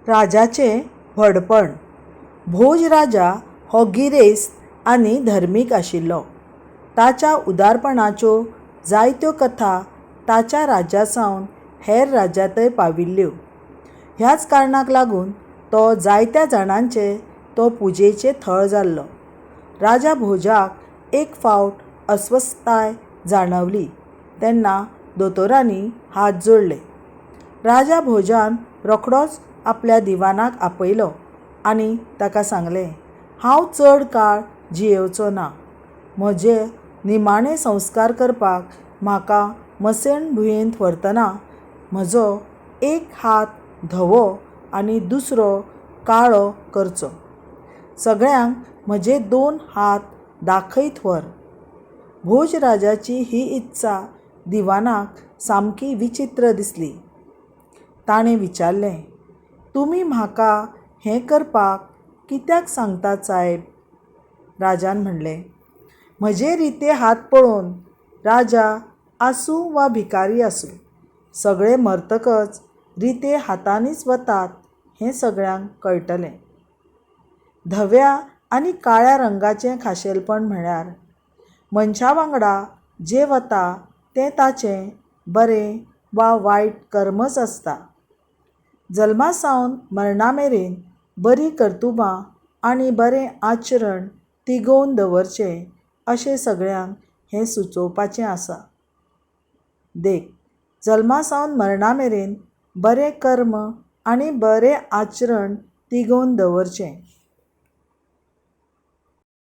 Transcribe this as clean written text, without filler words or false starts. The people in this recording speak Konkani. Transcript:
राजाचें व्हडपण. भोज राजा हो गिरेस्त आनी धर्मीक आशिल्लो. ताच्या उदारपणाच्यो जायत्यो कथा ताच्या राज्यासावन हेर राज्यांतय पाविल्ल्यो. ह्याच कारणाक लागून तो जायत्या जाणांचे तो पुजेचें थळ जाल्लो. राजा भोजाक एक फावट अस्वस्थताय जाणवली तेन्ना दोतोरांनी हात जोडले. राजा भोजान रोखडोच आपल्या दिवानाक आपयलो आनी ताका सांगलें, हांव चड काळ जियेवचो ना. म्हजे निमाणे संस्कार करपाक म्हाका मसेण भुंयेंत व्हरतना म्हजो एक हात धवो आनी दुसरो काळो करचो. सगळ्यांक म्हजे 2 हात दाखयत व्हर. भोज राजाची ही इत्सा दिवानाक सामकी विचित्र दिसली. ताणें विचारलें, तुमी म्हाका हें करपाक कित्याक सांगतात साहेब? राजान म्हणलें, म्हजे रिते हात पळोवन राजा आसूं वा भिकारी आसूं, सगळे मरतकच रिते हातांनीच वतात हें सगळ्यांक कळटलें. धव्या आनी काळ्या रंगाचें खाशेलपण म्हळ्यार मनशा वांगडा जें वता तें ताचें बरें वा वायट कर्मच आसता. जल्मासावन मरणा मेरेन बरीं कर्तुबां आनी बरें आचरण तिगोवन दवरचें अशें सगळ्यांक हें सुचोवपाचें आसा. देख, जल्मासावन मरणा मेरेन बरें कर्म आनी बरें आचरण तिगोवन दवरचें